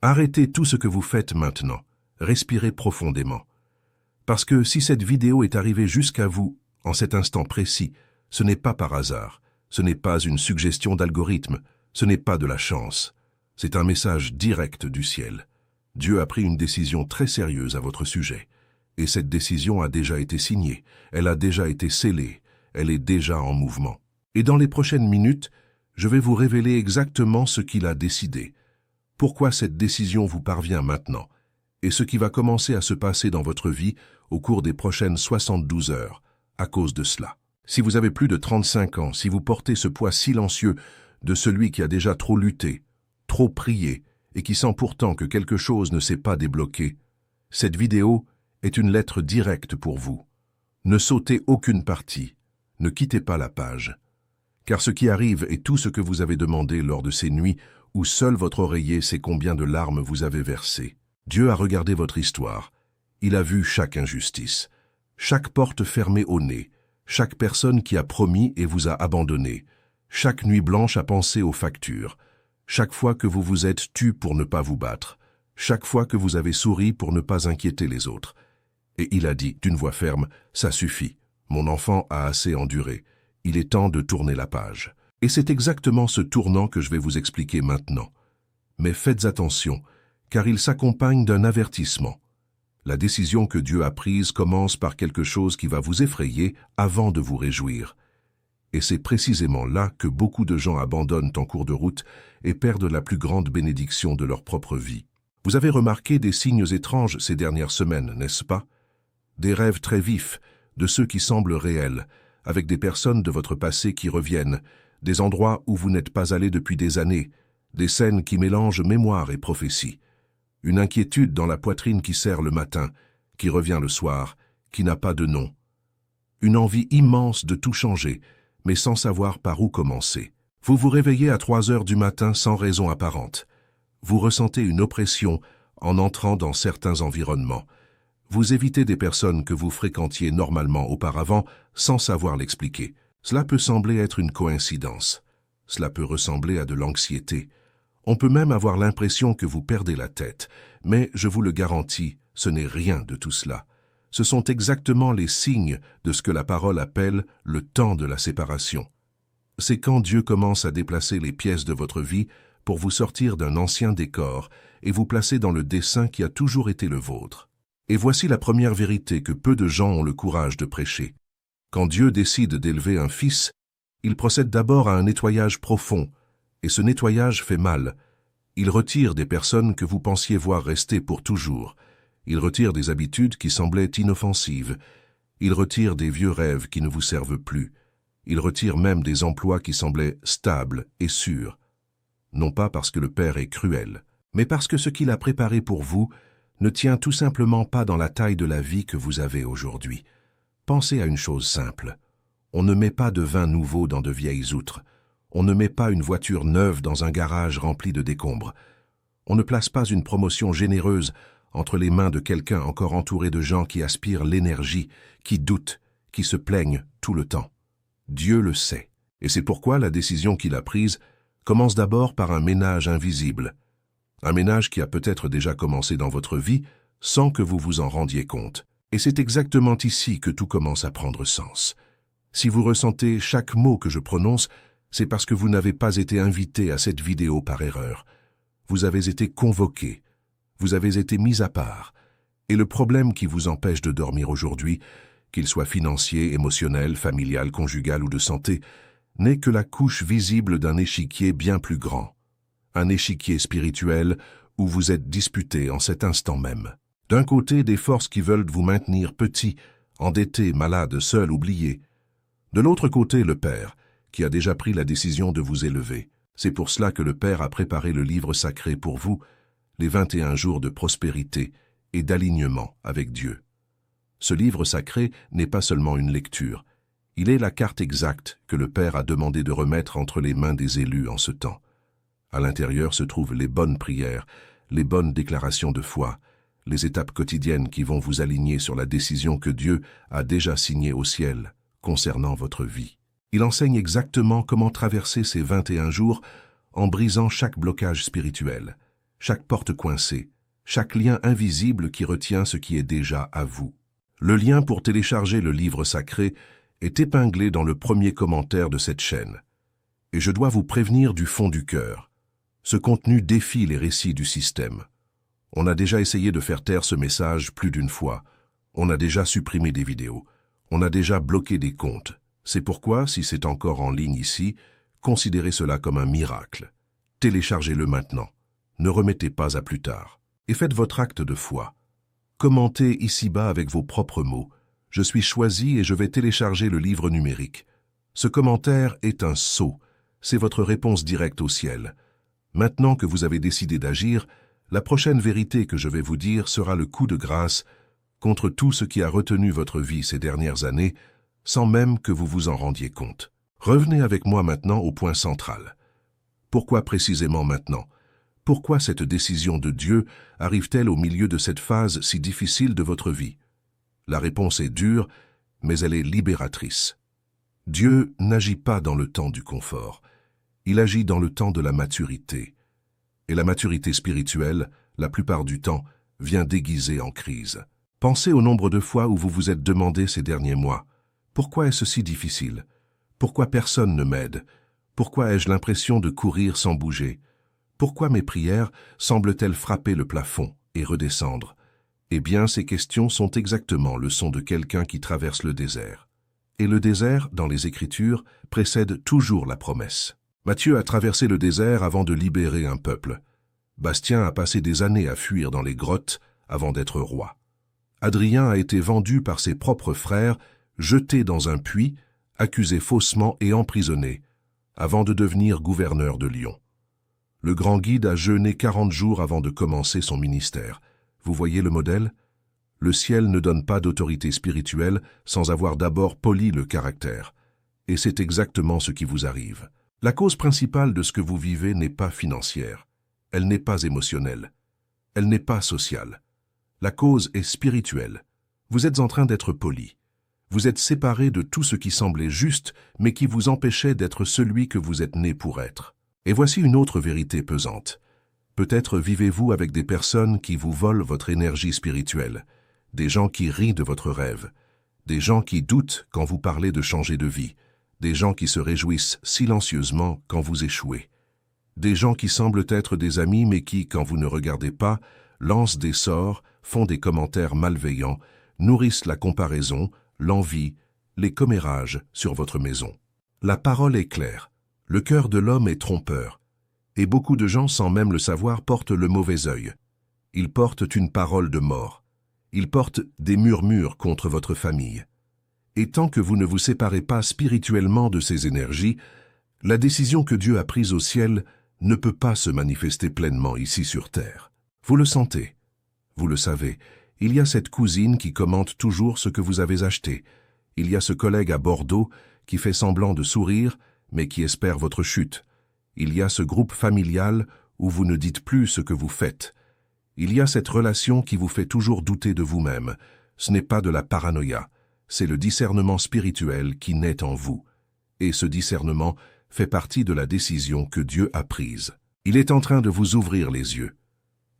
Arrêtez tout ce que vous faites maintenant. Respirez profondément. Parce que si cette vidéo est arrivée jusqu'à vous, en cet instant précis, ce n'est pas par hasard, ce n'est pas une suggestion d'algorithme, ce n'est pas de la chance. C'est un message direct du ciel. Dieu a pris une décision très sérieuse à votre sujet. Et cette décision a déjà été signée, elle a déjà été scellée, elle est déjà en mouvement. Et dans les prochaines minutes, je vais vous révéler exactement ce qu'il a décidé, pourquoi cette décision vous parvient maintenant, et ce qui va commencer à se passer dans votre vie au cours des prochaines 72 heures, à cause de cela. Si vous avez plus de 35 ans, si vous portez ce poids silencieux de celui qui a déjà trop lutté, trop prié, et qui sent pourtant que quelque chose ne s'est pas débloqué, cette vidéo est une lettre directe pour vous. Ne sautez aucune partie, ne quittez pas la page. Car ce qui arrive est tout ce que vous avez demandé lors de ces nuits où seul votre oreiller sait combien de larmes vous avez versées. Dieu a regardé votre histoire. Il a vu chaque injustice, chaque porte fermée au nez, chaque personne qui a promis et vous a abandonné, chaque nuit blanche à penser aux factures, chaque fois que vous vous êtes tu pour ne pas vous battre, chaque fois que vous avez souri pour ne pas inquiéter les autres. Et il a dit d'une voix ferme, « Ça suffit, mon enfant a assez enduré, il est temps de tourner la page. » Et c'est exactement ce tournant que je vais vous expliquer maintenant. Mais faites attention, car il s'accompagne d'un avertissement. La décision que Dieu a prise commence par quelque chose qui va vous effrayer avant de vous réjouir. Et c'est précisément là que beaucoup de gens abandonnent en cours de route et perdent la plus grande bénédiction de leur propre vie. Vous avez remarqué des signes étranges ces dernières semaines, n'est-ce pas? Des rêves très vifs, de ceux qui semblent réels, avec des personnes de votre passé qui reviennent, des endroits où vous n'êtes pas allé depuis des années, des scènes qui mélangent mémoire et prophétie. Une inquiétude dans la poitrine qui serre le matin, qui revient le soir, qui n'a pas de nom. Une envie immense de tout changer, mais sans savoir par où commencer. Vous vous réveillez à 3 heures du matin sans raison apparente. Vous ressentez une oppression en entrant dans certains environnements. Vous évitez des personnes que vous fréquentiez normalement auparavant sans savoir l'expliquer. Cela peut sembler être une coïncidence. Cela peut ressembler à de l'anxiété. On peut même avoir l'impression que vous perdez la tête, mais je vous le garantis, ce n'est rien de tout cela. Ce sont exactement les signes de ce que la parole appelle le temps de la séparation. C'est quand Dieu commence à déplacer les pièces de votre vie pour vous sortir d'un ancien décor et vous placer dans le dessein qui a toujours été le vôtre. Et voici la première vérité que peu de gens ont le courage de prêcher. Quand Dieu décide d'élever un fils, il procède d'abord à un nettoyage profond, et ce nettoyage fait mal. Il retire des personnes que vous pensiez voir rester pour toujours. Il retire des habitudes qui semblaient inoffensives. Il retire des vieux rêves qui ne vous servent plus. Il retire même des emplois qui semblaient stables et sûrs. Non pas parce que le Père est cruel, mais parce que ce qu'il a préparé pour vous ne tient tout simplement pas dans la taille de la vie que vous avez aujourd'hui. Pensez à une chose simple. On ne met pas de vin nouveau dans de vieilles outres. On ne met pas une voiture neuve dans un garage rempli de décombres. On ne place pas une promotion généreuse entre les mains de quelqu'un encore entouré de gens qui aspirent l'énergie, qui doutent, qui se plaignent tout le temps. Dieu le sait. Et c'est pourquoi la décision qu'il a prise commence d'abord par un ménage invisible. Un ménage qui a peut-être déjà commencé dans votre vie sans que vous vous en rendiez compte. Et c'est exactement ici que tout commence à prendre sens. Si vous ressentez chaque mot que je prononce, c'est parce que vous n'avez pas été invité à cette vidéo par erreur. Vous avez été convoqué, vous avez été mis à part. Et le problème qui vous empêche de dormir aujourd'hui, qu'il soit financier, émotionnel, familial, conjugal ou de santé, n'est que la couche visible d'un échiquier bien plus grand. Un échiquier spirituel où vous êtes disputé en cet instant même. D'un côté, des forces qui veulent vous maintenir petit, endetté, malade, seul, oublié. De l'autre côté, le Père, qui a déjà pris la décision de vous élever. C'est pour cela que le Père a préparé le livre sacré pour vous, les 21 jours de prospérité et d'alignement avec Dieu. Ce livre sacré n'est pas seulement une lecture, il est la carte exacte que le Père a demandé de remettre entre les mains des élus en ce temps. À l'intérieur se trouvent les bonnes prières, les bonnes déclarations de foi, les étapes quotidiennes qui vont vous aligner sur la décision que Dieu a déjà signée au ciel concernant votre vie. Il enseigne exactement comment traverser ces 21 jours en brisant chaque blocage spirituel, chaque porte coincée, chaque lien invisible qui retient ce qui est déjà à vous. Le lien pour télécharger le livre sacré est épinglé dans le premier commentaire de cette chaîne. Et je dois vous prévenir du fond du cœur. Ce contenu défie les récits du système. On a déjà essayé de faire taire ce message plus d'une fois. On a déjà supprimé des vidéos. On a déjà bloqué des comptes. C'est pourquoi, si c'est encore en ligne ici, considérez cela comme un miracle. Téléchargez-le maintenant. Ne remettez pas à plus tard. Et faites votre acte de foi. Commentez ici-bas avec vos propres mots. Je suis choisi et je vais télécharger le livre numérique. Ce commentaire est un sceau. C'est votre réponse directe au ciel. Maintenant que vous avez décidé d'agir, la prochaine vérité que je vais vous dire sera le coup de grâce contre tout ce qui a retenu votre vie ces dernières années, sans même que vous vous en rendiez compte. Revenez avec moi maintenant au point central. Pourquoi précisément maintenant? Pourquoi cette décision de Dieu arrive-t-elle au milieu de cette phase si difficile de votre vie? La réponse est dure, mais elle est libératrice. Dieu n'agit pas dans le temps du confort. Il agit dans le temps de la maturité. Et la maturité spirituelle, la plupart du temps, vient déguisée en crise. Pensez au nombre de fois où vous vous êtes demandé ces derniers mois. Pourquoi est-ce si difficile? Pourquoi personne ne m'aide? Pourquoi ai-je l'impression de courir sans bouger? Pourquoi mes prières semblent-elles frapper le plafond et redescendre? Eh bien, ces questions sont exactement le son de quelqu'un qui traverse le désert. Et le désert, dans les Écritures, précède toujours la promesse. Matthieu a traversé le désert avant de libérer un peuple. Bastien a passé des années à fuir dans les grottes avant d'être roi. Adrien a été vendu par ses propres frères, jeté dans un puits, accusé faussement et emprisonné, avant de devenir gouverneur de Lyon. Le grand guide a jeûné 40 jours avant de commencer son ministère. Vous voyez le modèle? Le ciel ne donne pas d'autorité spirituelle sans avoir d'abord poli le caractère. Et c'est exactement ce qui vous arrive. La cause principale de ce que vous vivez n'est pas financière. Elle n'est pas émotionnelle. Elle n'est pas sociale. La cause est spirituelle. Vous êtes en train d'être poli. Vous êtes séparé de tout ce qui semblait juste, mais qui vous empêchait d'être celui que vous êtes né pour être. Et voici une autre vérité pesante. Peut-être vivez-vous avec des personnes qui vous volent votre énergie spirituelle, des gens qui rient de votre rêve, des gens qui doutent quand vous parlez de changer de vie, des gens qui se réjouissent silencieusement quand vous échouez, des gens qui semblent être des amis mais qui, quand vous ne regardez pas, lancent des sorts, font des commentaires malveillants, nourrissent la comparaison, l'envie, les commérages sur votre maison. La parole est claire. Le cœur de l'homme est trompeur, et beaucoup de gens, sans même le savoir, portent le mauvais œil. Ils portent une parole de mort. Ils portent des murmures contre votre famille. Et tant que vous ne vous séparez pas spirituellement de ces énergies, la décision que Dieu a prise au ciel ne peut pas se manifester pleinement ici sur terre. Vous le sentez, vous le savez, il y a cette cousine qui commente toujours ce que vous avez acheté. Il y a ce collègue à Bordeaux qui fait semblant de sourire, mais qui espère votre chute. Il y a ce groupe familial où vous ne dites plus ce que vous faites. Il y a cette relation qui vous fait toujours douter de vous-même. Ce n'est pas de la paranoïa, c'est le discernement spirituel qui naît en vous. Et ce discernement fait partie de la décision que Dieu a prise. Il est en train de vous ouvrir les yeux.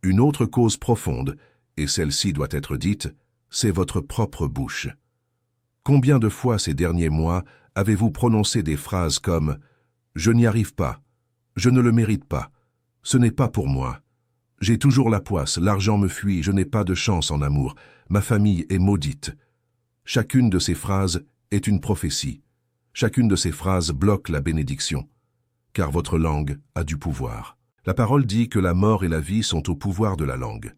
Une autre cause profonde, et celle-ci doit être dite, c'est votre propre bouche. Combien de fois ces derniers mois avez-vous prononcé des phrases comme « Je n'y arrive pas »,« Je ne le mérite pas »,« Ce n'est pas pour moi »,« J'ai toujours la poisse, l'argent me fuit, je n'ai pas de chance en amour, ma famille est maudite ». Chacune de ces phrases est une prophétie. Chacune de ces phrases bloque la bénédiction, car votre langue a du pouvoir. La parole dit que la mort et la vie sont au pouvoir de la langue.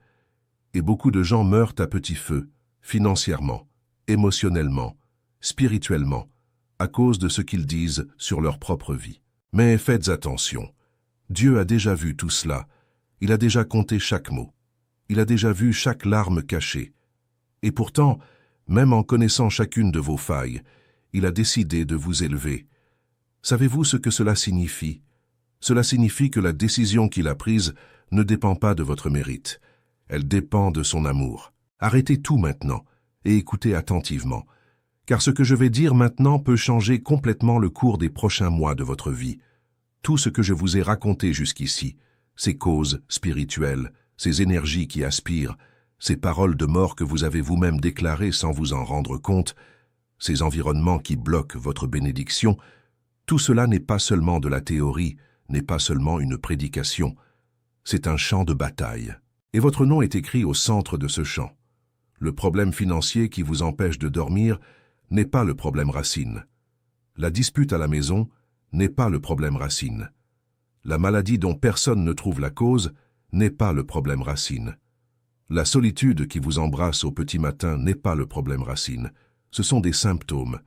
Et beaucoup de gens meurent à petit feu, financièrement, émotionnellement, spirituellement, à cause de ce qu'ils disent sur leur propre vie. Mais faites attention. Dieu a déjà vu tout cela. Il a déjà compté chaque mot. Il a déjà vu chaque larme cachée. Et pourtant, même en connaissant chacune de vos failles, il a décidé de vous élever. Savez-vous ce que cela signifie? Cela signifie que la décision qu'il a prise ne dépend pas de votre mérite. Elle dépend de son amour. Arrêtez tout maintenant et écoutez attentivement, car ce que je vais dire maintenant peut changer complètement le cours des prochains mois de votre vie. Tout ce que je vous ai raconté jusqu'ici, ces causes spirituelles, ces énergies qui aspirent, ces paroles de mort que vous avez vous-même déclarées sans vous en rendre compte, ces environnements qui bloquent votre bénédiction, tout cela n'est pas seulement de la théorie, n'est pas seulement une prédication, c'est un champ de bataille. Et votre nom est écrit au centre de ce champ. Le problème financier qui vous empêche de dormir n'est pas le problème racine. La dispute à la maison n'est pas le problème racine. La maladie dont personne ne trouve la cause n'est pas le problème racine. La solitude qui vous embrasse au petit matin n'est pas le problème racine. Ce sont des symptômes,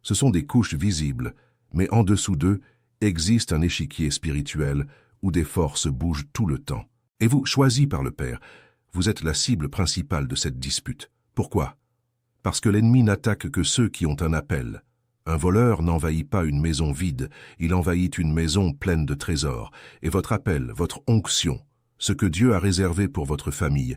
ce sont des couches visibles, mais en dessous d'eux existe un échiquier spirituel où des forces bougent tout le temps. Et vous, choisi par le Père, vous êtes la cible principale de cette dispute. Pourquoi? Parce que l'ennemi n'attaque que ceux qui ont un appel. Un voleur n'envahit pas une maison vide, il envahit une maison pleine de trésors. Et votre appel, votre onction, ce que Dieu a réservé pour votre famille,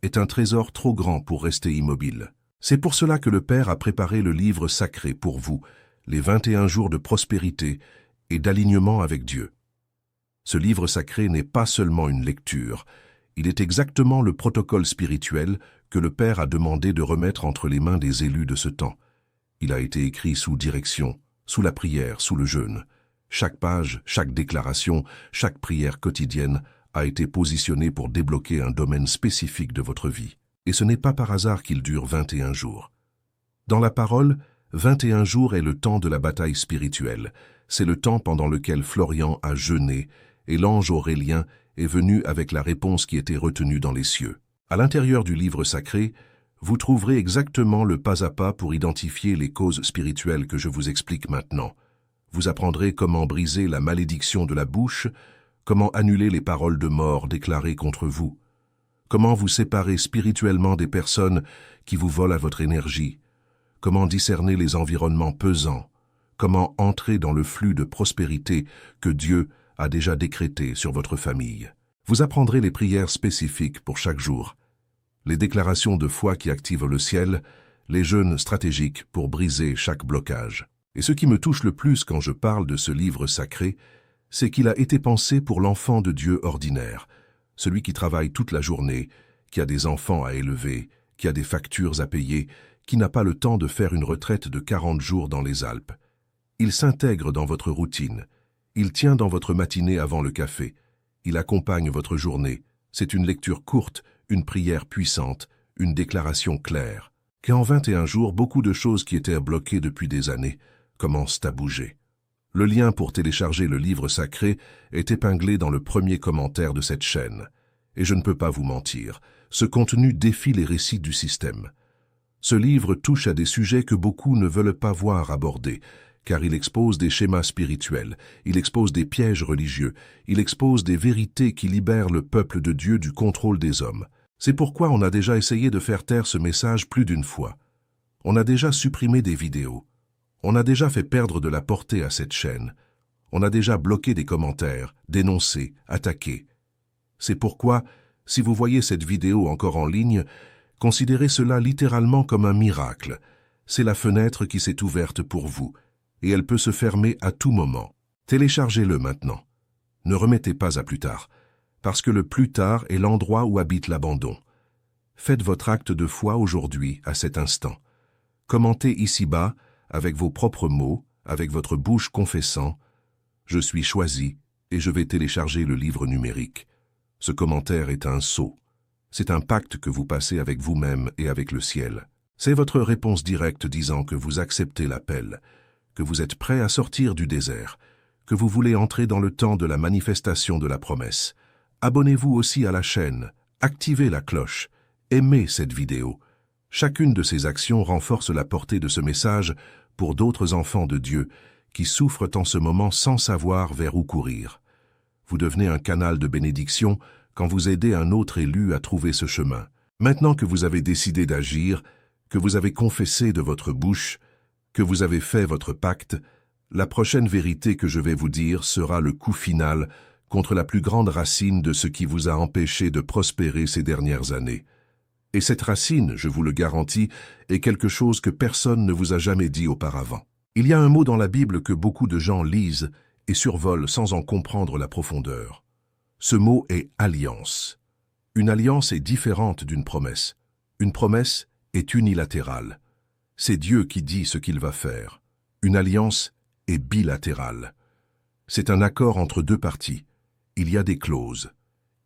est un trésor trop grand pour rester immobile. C'est pour cela que le Père a préparé le livre sacré pour vous, les 21 jours de prospérité et d'alignement avec Dieu. Ce livre sacré n'est pas seulement une lecture, il est exactement le protocole spirituel que le Père a demandé de remettre entre les mains des élus de ce temps. Il a été écrit sous direction, sous la prière, sous le jeûne. Chaque page, chaque déclaration, chaque prière quotidienne a été positionnée pour débloquer un domaine spécifique de votre vie. Et ce n'est pas par hasard qu'il dure 21 jours. Dans la parole, 21 jours est le temps de la bataille spirituelle. C'est le temps pendant lequel Florian a jeûné et l'ange Aurélien est venu avec la réponse qui était retenue dans les cieux. À l'intérieur du livre sacré, vous trouverez exactement le pas à pas pour identifier les causes spirituelles que je vous explique maintenant. Vous apprendrez comment briser la malédiction de la bouche, comment annuler les paroles de mort déclarées contre vous, comment vous séparer spirituellement des personnes qui vous volent à votre énergie, comment discerner les environnements pesants, comment entrer dans le flux de prospérité que Dieu a déjà décrété sur votre famille. Vous apprendrez les prières spécifiques pour chaque jour, les déclarations de foi qui activent le ciel, les jeûnes stratégiques pour briser chaque blocage. Et ce qui me touche le plus quand je parle de ce livre sacré, c'est qu'il a été pensé pour l'enfant de Dieu ordinaire, celui qui travaille toute la journée, qui a des enfants à élever, qui a des factures à payer, qui n'a pas le temps de faire une retraite de 40 jours dans les Alpes. Il s'intègre dans votre routine, il tient dans votre matinée avant le café, il accompagne votre journée. C'est une lecture courte, une prière puissante, une déclaration claire. Qu'en 21 jours, beaucoup de choses qui étaient bloquées depuis des années commencent à bouger. Le lien pour télécharger le livre sacré est épinglé dans le premier commentaire de cette chaîne. Et je ne peux pas vous mentir, ce contenu défie les récits du système. Ce livre touche à des sujets que beaucoup ne veulent pas voir abordés, car il expose des schémas spirituels, il expose des pièges religieux, il expose des vérités qui libèrent le peuple de Dieu du contrôle des hommes. C'est pourquoi on a déjà essayé de faire taire ce message plus d'une fois. On a déjà supprimé des vidéos. On a déjà fait perdre de la portée à cette chaîne. On a déjà bloqué des commentaires, dénoncé, attaqué. C'est pourquoi, si vous voyez cette vidéo encore en ligne, considérez cela littéralement comme un miracle. C'est la fenêtre qui s'est ouverte pour vous, et elle peut se fermer à tout moment. Téléchargez-le maintenant. Ne remettez pas à plus tard, parce que le plus tard est l'endroit où habite l'abandon. Faites votre acte de foi aujourd'hui, à cet instant. Commentez ici-bas, avec vos propres mots, avec votre bouche confessant « Je suis choisi et je vais télécharger le livre numérique ». Ce commentaire est un sceau. C'est un pacte que vous passez avec vous-même et avec le ciel. C'est votre réponse directe disant que vous acceptez l'appel, que vous êtes prêt à sortir du désert, que vous voulez entrer dans le temps de la manifestation de la promesse. Abonnez-vous aussi à la chaîne, activez la cloche, aimez cette vidéo. Chacune de ces actions renforce la portée de ce message pour d'autres enfants de Dieu qui souffrent en ce moment sans savoir vers où courir. Vous devenez un canal de bénédiction quand vous aidez un autre élu à trouver ce chemin. Maintenant que vous avez décidé d'agir, que vous avez confessé de votre bouche, que vous avez fait votre pacte, la prochaine vérité que je vais vous dire sera le coup final contre la plus grande racine de ce qui vous a empêché de prospérer ces dernières années. Et cette racine, je vous le garantis, est quelque chose que personne ne vous a jamais dit auparavant. Il y a un mot dans la Bible que beaucoup de gens lisent et survolent sans en comprendre la profondeur. Ce mot est alliance. Une alliance est différente d'une promesse. Une promesse est unilatérale. C'est Dieu qui dit ce qu'il va faire. Une alliance est bilatérale. C'est un accord entre deux parties. Il y a des clauses,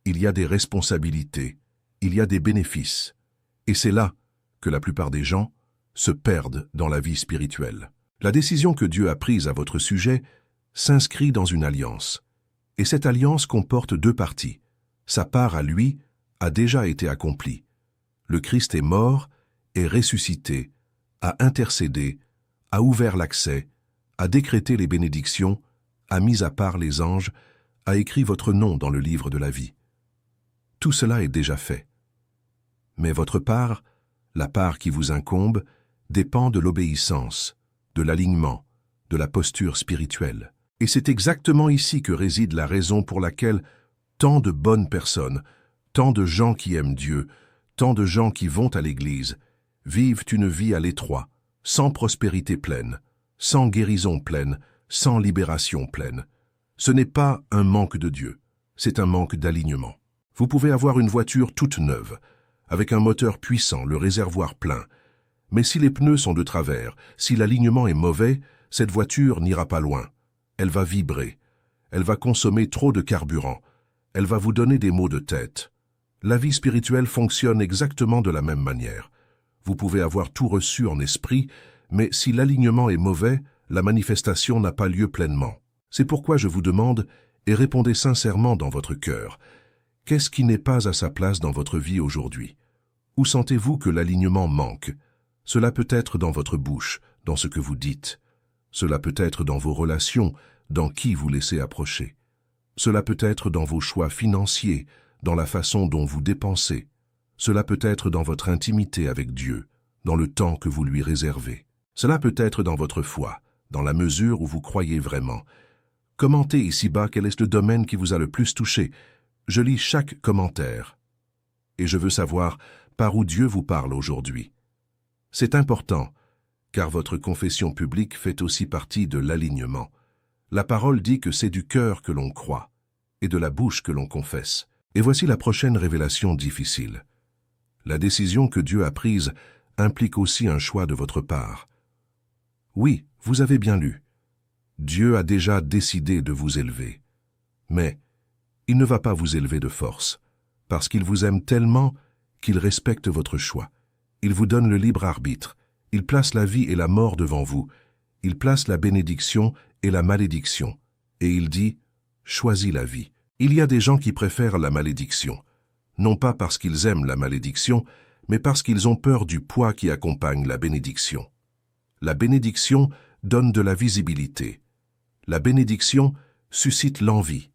il y a des responsabilités, il y a des bénéfices. Et c'est là que la plupart des gens se perdent dans la vie spirituelle. La décision que Dieu a prise à votre sujet s'inscrit dans une alliance. Et cette alliance comporte deux parties. Sa part à lui a déjà été accomplie. Le Christ est mort, est ressuscité, a intercédé, a ouvert l'accès, a décrété les bénédictions, a mis à part les anges, a écrit votre nom dans le livre de la vie. Tout cela est déjà fait. Mais votre part, la part qui vous incombe, dépend de l'obéissance, de l'alignement, de la posture spirituelle. Et c'est exactement ici que réside la raison pour laquelle tant de bonnes personnes, tant de gens qui aiment Dieu, tant de gens qui vont à l'église, vivent une vie à l'étroit, sans prospérité pleine, sans guérison pleine, sans libération pleine. Ce n'est pas un manque de Dieu, c'est un manque d'alignement. Vous pouvez avoir une voiture toute neuve, avec un moteur puissant, le réservoir plein. Mais si les pneus sont de travers, si l'alignement est mauvais, cette voiture n'ira pas loin. Elle va vibrer, elle va consommer trop de carburant, elle va vous donner des maux de tête. La vie spirituelle fonctionne exactement de la même manière. Vous pouvez avoir tout reçu en esprit, mais si l'alignement est mauvais, la manifestation n'a pas lieu pleinement. C'est pourquoi je vous demande, et répondez sincèrement dans votre cœur, qu'est-ce qui n'est pas à sa place dans votre vie aujourd'hui? Où sentez-vous que l'alignement manque? Cela peut être dans votre bouche, dans ce que vous dites. Cela peut être dans vos relations, dans qui vous laissez approcher. Cela peut être dans vos choix financiers, dans la façon dont vous dépensez. Cela peut être dans votre intimité avec Dieu, dans le temps que vous lui réservez. Cela peut être dans votre foi, dans la mesure où vous croyez vraiment. Commentez ici-bas quel est le domaine qui vous a le plus touché. Je lis chaque commentaire. Et je veux savoir par où Dieu vous parle aujourd'hui. C'est important, car votre confession publique fait aussi partie de l'alignement. La parole dit que c'est du cœur que l'on croit, et de la bouche que l'on confesse. Et voici la prochaine révélation difficile. La décision que Dieu a prise implique aussi un choix de votre part. Oui, vous avez bien lu. Dieu a déjà décidé de vous élever. Mais il ne va pas vous élever de force, parce qu'il vous aime tellement qu'il respecte votre choix. Il vous donne le libre arbitre. Il place la vie et la mort devant vous. Il place la bénédiction et la malédiction. Et il dit, choisis la vie. Il y a des gens qui préfèrent la malédiction, non pas parce qu'ils aiment la malédiction, mais parce qu'ils ont peur du poids qui accompagne la bénédiction. La bénédiction donne de la visibilité. La bénédiction suscite l'envie.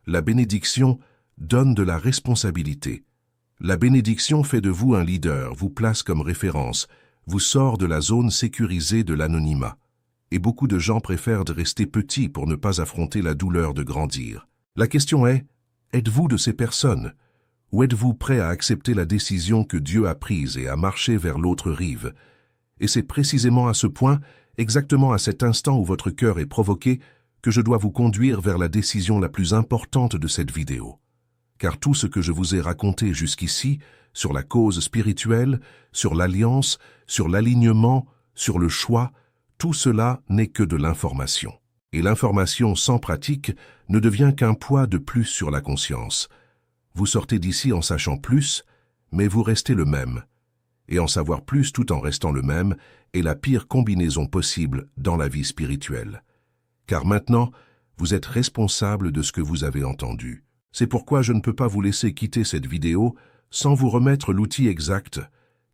La bénédiction donne de la responsabilité. La bénédiction fait de vous un leader, vous place comme référence, vous sort de la zone sécurisée de l'anonymat. Et beaucoup de gens préfèrent rester petits pour ne pas affronter la douleur de grandir. La question est, êtes-vous de ces personnes? Ou êtes-vous prêt à accepter la décision que Dieu a prise et à marcher vers l'autre rive? Et c'est précisément à ce point, exactement à cet instant où votre cœur est provoqué, que je dois vous conduire vers la décision la plus importante de cette vidéo. Car tout ce que je vous ai raconté jusqu'ici, sur la cause spirituelle, sur l'alliance, sur l'alignement, sur le choix, tout cela n'est que de l'information. Et l'information sans pratique ne devient qu'un poids de plus sur la conscience. Vous sortez d'ici en sachant plus, mais vous restez le même. Et en savoir plus tout en restant le même est la pire combinaison possible dans la vie spirituelle. Car maintenant, vous êtes responsable de ce que vous avez entendu. C'est pourquoi je ne peux pas vous laisser quitter cette vidéo sans vous remettre l'outil exact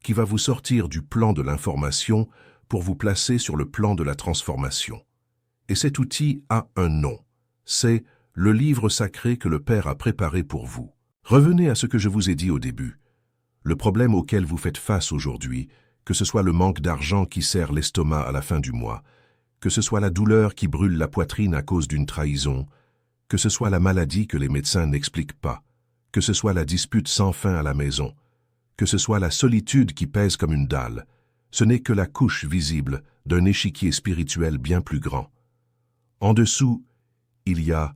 qui va vous sortir du plan de l'information pour vous placer sur le plan de la transformation. Et cet outil a un nom. C'est le livre sacré que le Père a préparé pour vous. Revenez à ce que je vous ai dit au début. Le problème auquel vous faites face aujourd'hui, que ce soit le manque d'argent qui serre l'estomac à la fin du mois, que ce soit la douleur qui brûle la poitrine à cause d'une trahison, que ce soit la maladie que les médecins n'expliquent pas, que ce soit la dispute sans fin à la maison, que ce soit la solitude qui pèse comme une dalle, ce n'est que la couche visible d'un échiquier spirituel bien plus grand. En dessous, il y a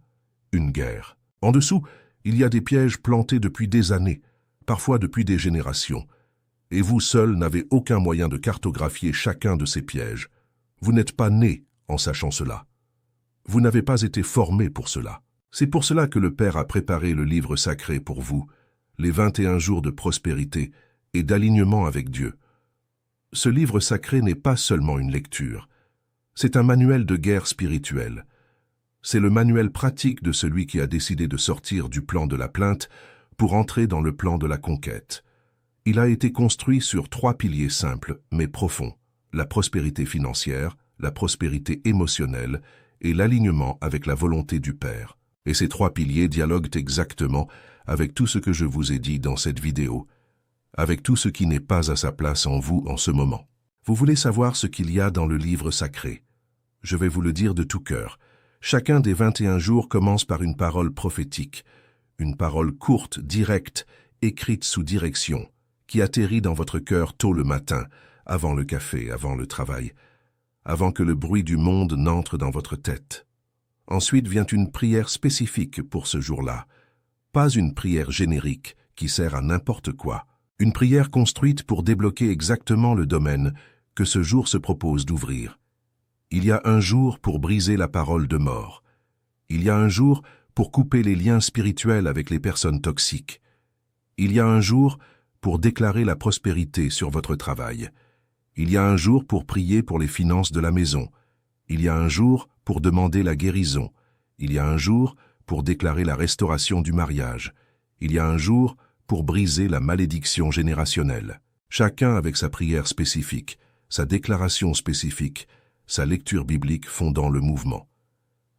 une guerre. En dessous, Il y a des pièges plantés depuis des années, parfois depuis des générations, et vous seul n'avez aucun moyen de cartographier chacun de ces pièges. Vous n'êtes pas né en sachant cela. Vous n'avez pas été formé pour cela. C'est pour cela que le Père a préparé le livre sacré pour vous, les 21 jours de prospérité et d'alignement avec Dieu. Ce livre sacré n'est pas seulement une lecture, c'est un manuel de guerre spirituelle. C'est le manuel pratique de celui qui a décidé de sortir du plan de la plainte pour entrer dans le plan de la conquête. Il a été construit sur 3 piliers simples mais profonds, la prospérité financière, la prospérité émotionnelle et l'alignement avec la volonté du Père. Et ces 3 piliers dialoguent exactement avec tout ce que je vous ai dit dans cette vidéo, avec tout ce qui n'est pas à sa place en vous en ce moment. Vous voulez savoir ce qu'il y a dans le livre sacré? Je vais vous le dire de tout cœur. Chacun des 21 jours commence par une parole prophétique, une parole courte, directe, écrite sous direction, qui atterrit dans votre cœur tôt le matin, avant le café, avant le travail, avant que le bruit du monde n'entre dans votre tête. Ensuite vient une prière spécifique pour ce jour-là, pas une prière générique qui sert à n'importe quoi, une prière construite pour débloquer exactement le domaine que ce jour se propose d'ouvrir. Il y a un jour pour briser la parole de mort. Il y a un jour pour couper les liens spirituels avec les personnes toxiques. Il y a un jour pour déclarer la prospérité sur votre travail. Il y a un jour pour prier pour les finances de la maison. Il y a un jour pour demander la guérison. Il y a un jour pour déclarer la restauration du mariage. Il y a un jour pour briser la malédiction générationnelle. Chacun avec sa prière spécifique, sa déclaration spécifique, sa lecture biblique fondant le mouvement.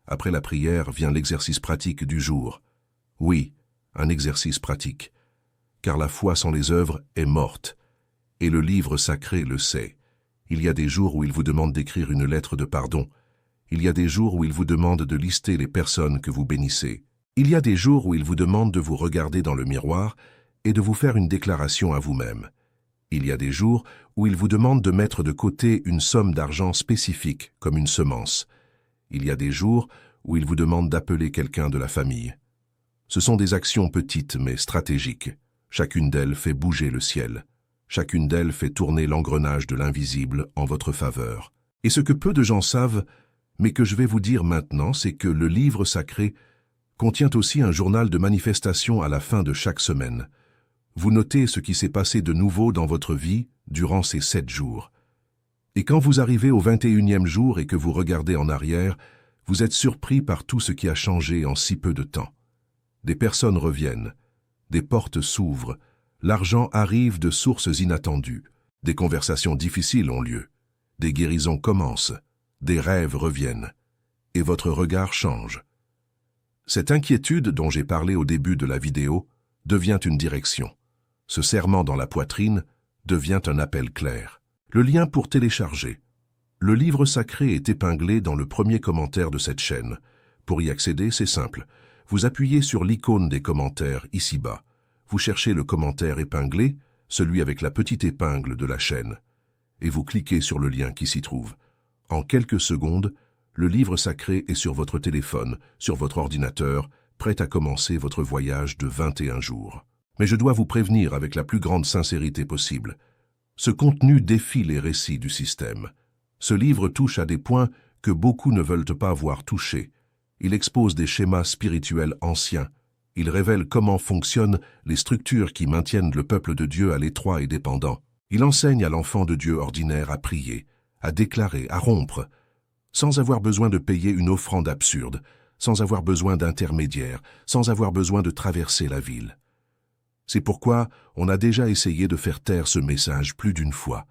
Après la prière vient l'exercice pratique du jour. Oui, un exercice pratique. Car la foi sans les œuvres est morte. Et le livre sacré le sait. Il y a des jours où il vous demande d'écrire une lettre de pardon. Il y a des jours où il vous demande de lister les personnes que vous bénissez. Il y a des jours où il vous demande de vous regarder dans le miroir et de vous faire une déclaration à vous-même. Il y a des jours où il vous demande de mettre de côté une somme d'argent spécifique, comme une semence. Il y a des jours où il vous demande d'appeler quelqu'un de la famille. Ce sont des actions petites mais stratégiques. Chacune d'elles fait bouger le ciel. Chacune d'elles fait tourner l'engrenage de l'invisible en votre faveur. Et ce que peu de gens savent, mais que je vais vous dire maintenant, c'est que le livre sacré contient aussi un journal de manifestation à la fin de chaque semaine. Vous notez ce qui s'est passé de nouveau dans votre vie durant ces 7 jours. Et quand vous arrivez au 21e jour et que vous regardez en arrière, vous êtes surpris par tout ce qui a changé en si peu de temps. Des personnes reviennent, des portes s'ouvrent, l'argent arrive de sources inattendues, des conversations difficiles ont lieu, des guérisons commencent, des rêves reviennent, et votre regard change. Cette inquiétude dont j'ai parlé au début de la vidéo devient une direction. Ce serrement dans la poitrine devient un appel clair. Le lien pour télécharger. Le livre sacré est épinglé dans le premier commentaire de cette chaîne. Pour y accéder, c'est simple. Vous appuyez sur l'icône des commentaires ici-bas. Vous cherchez le commentaire épinglé, celui avec la petite épingle de la chaîne, et vous cliquez sur le lien qui s'y trouve. En quelques secondes, le livre sacré est sur votre téléphone, sur votre ordinateur, prêt à commencer votre voyage de 21 jours. Mais je dois vous prévenir avec la plus grande sincérité possible. Ce contenu défie les récits du système. Ce livre touche à des points que beaucoup ne veulent pas voir touchés. Il expose des schémas spirituels anciens. Il révèle comment fonctionnent les structures qui maintiennent le peuple de Dieu à l'étroit et dépendant. Il enseigne à l'enfant de Dieu ordinaire à prier, à déclarer, à rompre, sans avoir besoin de payer une offrande absurde, sans avoir besoin d'intermédiaires, sans avoir besoin de traverser la ville. C'est pourquoi on a déjà essayé de faire taire ce message plus d'une fois.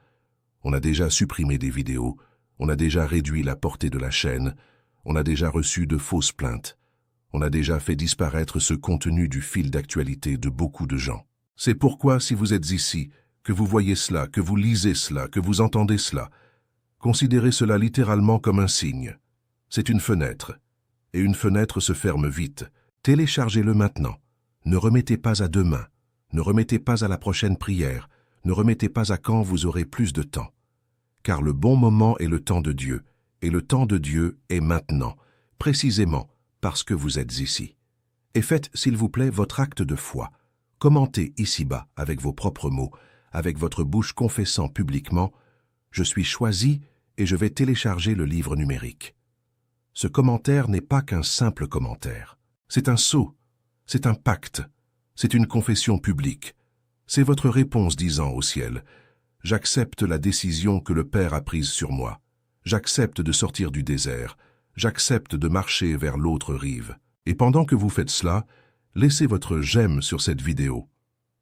On a déjà supprimé des vidéos, on a déjà réduit la portée de la chaîne, on a déjà reçu de fausses plaintes. On a déjà fait disparaître ce contenu du fil d'actualité de beaucoup de gens. C'est pourquoi, si vous êtes ici, que vous voyez cela, que vous lisez cela, que vous entendez cela, considérez cela littéralement comme un signe. C'est une fenêtre. Et une fenêtre se ferme vite. Téléchargez-le maintenant. Ne remettez pas à demain. Ne remettez pas à la prochaine prière. Ne remettez pas à quand vous aurez plus de temps. Car le bon moment est le temps de Dieu. Et le temps de Dieu est maintenant, précisément parce que vous êtes ici. et faites, s'il vous plaît, votre acte de foi. Commentez ici-bas, avec vos propres mots, avec votre bouche confessant publiquement « Je suis choisi et je vais télécharger le livre numérique ». Ce commentaire n'est pas qu'un simple commentaire. C'est un sceau, c'est un pacte, c'est une confession publique. C'est votre réponse disant au ciel « J'accepte la décision que le Père a prise sur moi. J'accepte de sortir du désert. J'accepte de marcher vers l'autre rive. » Et pendant que vous faites cela, laissez votre j'aime sur cette vidéo.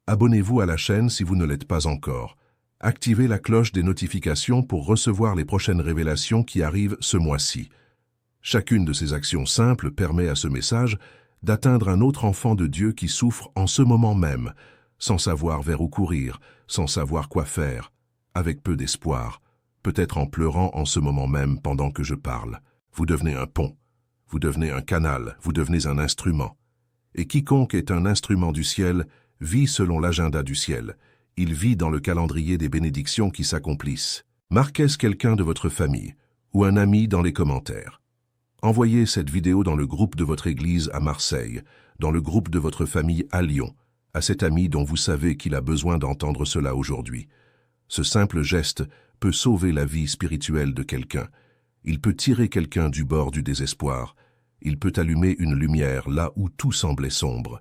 Abonnez-vous à la chaîne si vous ne l'êtes pas encore. Activez la cloche des notifications pour recevoir les prochaines révélations qui arrivent ce mois-ci. Chacune de ces actions simples permet à ce message d'atteindre un autre enfant de Dieu qui souffre en ce moment même, sans savoir vers où courir, sans savoir quoi faire, avec peu d'espoir, peut-être en pleurant en ce moment même pendant que je parle. Vous devenez un pont, vous devenez un canal, vous devenez un instrument. Et quiconque est un instrument du ciel vit selon l'agenda du ciel. Il vit dans le calendrier des bénédictions qui s'accomplissent. Marquez quelqu'un de votre famille ou un ami dans les commentaires. Envoyez cette vidéo dans le groupe de votre église à Marseille, dans le groupe de votre famille à Lyon, à cet ami dont vous savez qu'il a besoin d'entendre cela aujourd'hui. Ce simple geste peut sauver la vie spirituelle de quelqu'un. Il peut tirer quelqu'un du bord du désespoir. Il peut allumer une lumière là où tout semblait sombre.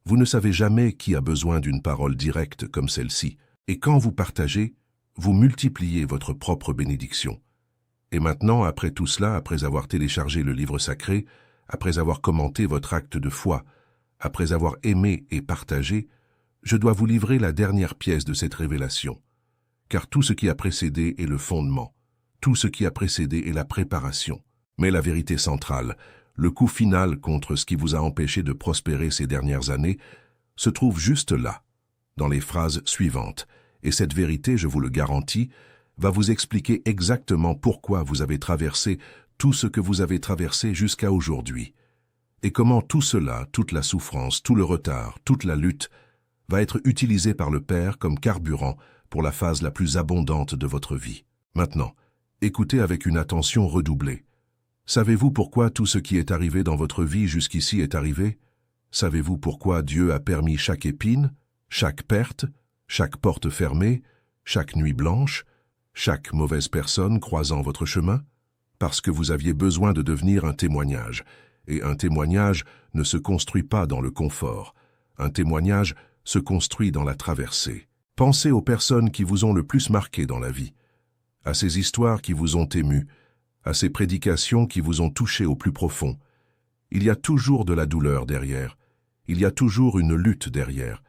Vous ne savez jamais qui a besoin d'une parole directe comme celle-ci. Et quand vous partagez, vous multipliez votre propre bénédiction. Et maintenant, après tout cela, après avoir téléchargé le livre sacré, après avoir commenté votre acte de foi, après avoir aimé et partagé, je dois vous livrer la dernière pièce de cette révélation. Car tout ce qui a précédé est le fondement. Tout ce qui a précédé est la préparation. Mais la vérité centrale, le coup final contre ce qui vous a empêché de prospérer ces dernières années, se trouve juste là, dans les phrases suivantes. Et cette vérité, je vous le garantis, va vous expliquer exactement pourquoi vous avez traversé tout ce que vous avez traversé jusqu'à aujourd'hui. Et comment tout cela, toute la souffrance, tout le retard, toute la lutte, va être utilisé par le Père comme carburant pour la phase la plus abondante de votre vie. Maintenant, écoutez avec une attention redoublée. Savez-vous pourquoi tout ce qui est arrivé dans votre vie jusqu'ici est arrivé? Savez-vous pourquoi Dieu a permis chaque épine, chaque perte, chaque porte fermée, chaque nuit blanche, chaque mauvaise personne croisant votre chemin? Parce que vous aviez besoin de devenir un témoignage. Et un témoignage ne se construit pas dans le confort. Un témoignage se construit dans la traversée. Pensez aux personnes qui vous ont le plus marqué dans la vie, à ces histoires qui vous ont ému, à ces prédications qui vous ont touché au plus profond. Il y a toujours de la douleur derrière. Il y a toujours une lutte derrière.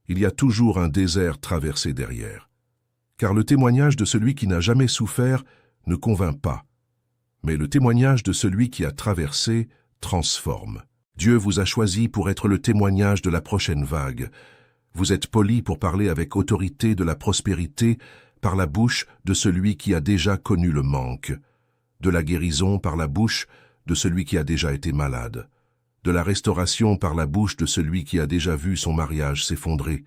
Il y a toujours un désert traversé derrière. Car le témoignage de celui qui n'a jamais souffert ne convainc pas. Mais le témoignage de celui qui a traversé transforme. Dieu vous a choisi pour être le témoignage de la prochaine vague. Vous êtes poli pour parler avec autorité de la prospérité par la bouche de celui qui a déjà connu le manque, de la guérison par la bouche de celui qui a déjà été malade, de la restauration par la bouche de celui qui a déjà vu son mariage s'effondrer,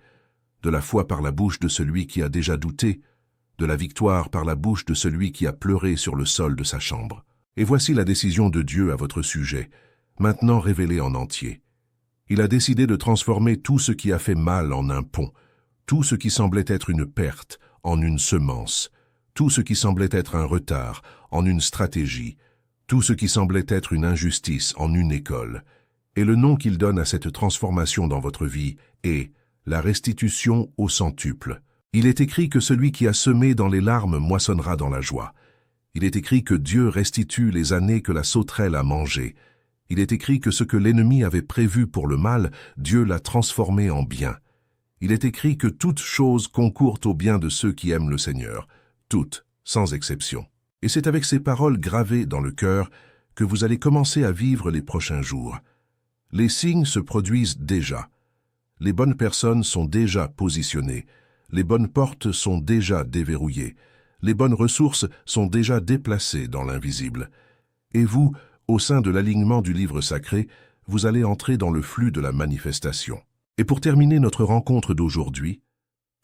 de la foi par la bouche de celui qui a déjà douté, de la victoire par la bouche de celui qui a pleuré sur le sol de sa chambre. Et voici la décision de Dieu à votre sujet, maintenant révélée en entier. Il a décidé de transformer tout ce qui a fait mal en un pont, tout ce qui semblait être une perte en une semence, tout ce qui semblait être un retard en une stratégie, tout ce qui semblait être une injustice en une école. Et le nom qu'il donne à cette transformation dans votre vie est la restitution au centuple. Il est écrit que celui qui a semé dans les larmes moissonnera dans la joie. Il est écrit que Dieu restitue les années que la sauterelle a mangées. Il est écrit que ce que l'ennemi avait prévu pour le mal, Dieu l'a transformé en bien. Il est écrit que toutes choses concourent au bien de ceux qui aiment le Seigneur, toutes, sans exception. Et c'est avec ces paroles gravées dans le cœur que vous allez commencer à vivre les prochains jours. Les signes se produisent déjà. Les bonnes personnes sont déjà positionnées. Les bonnes portes sont déjà déverrouillées. Les bonnes ressources sont déjà déplacées dans l'invisible. Et vous, au sein de l'alignement du livre sacré, vous allez entrer dans le flux de la manifestation. Et pour terminer notre rencontre d'aujourd'hui,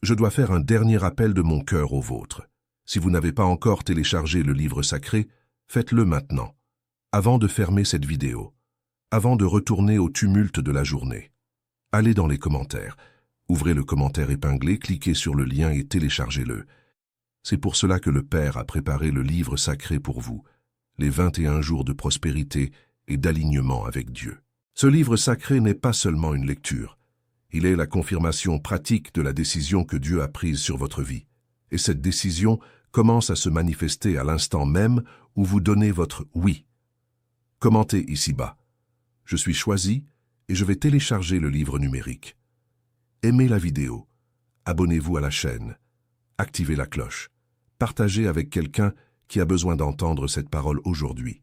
je dois faire un dernier appel de mon cœur au vôtre. Si vous n'avez pas encore téléchargé le livre sacré, faites-le maintenant, avant de fermer cette vidéo. avant de retourner au tumulte de la journée. Allez dans les commentaires, ouvrez le commentaire épinglé, cliquez sur le lien et téléchargez-le. C'est pour cela que le Père a préparé le livre sacré pour vous, les 21 jours de prospérité et d'alignement avec Dieu. Ce livre sacré n'est pas seulement une lecture, il est la confirmation pratique de la décision que Dieu a prise sur votre vie. Et cette décision commence à se manifester à l'instant même où vous donnez votre « oui ». Commentez ici-bas. Je suis choisi et je vais télécharger le livre numérique. Aimez la vidéo, abonnez-vous à la chaîne, activez la cloche, partagez avec quelqu'un qui a besoin d'entendre cette parole aujourd'hui.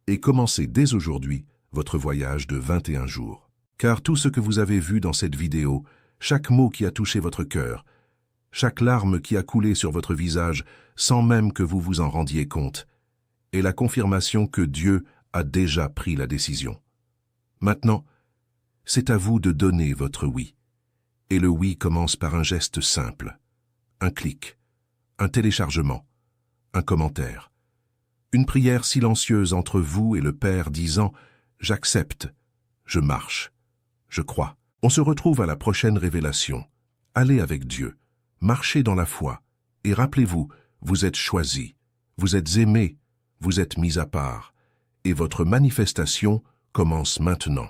Et commencez dès aujourd'hui votre voyage de 21 jours. Car tout ce que vous avez vu dans cette vidéo, chaque mot qui a touché votre cœur, chaque larme qui a coulé sur votre visage sans même que vous vous en rendiez compte, est la confirmation que Dieu a déjà pris la décision. Maintenant, c'est à vous de donner votre oui. Et le oui commence par un geste simple, un clic, un téléchargement, un commentaire, une prière silencieuse entre vous et le Père disant « J'accepte, je marche, je crois ». On se retrouve à la prochaine révélation. Allez avec Dieu, marchez dans la foi, et rappelez-vous, vous êtes choisis, vous êtes aimés, vous êtes mis à part, et votre manifestation commence maintenant.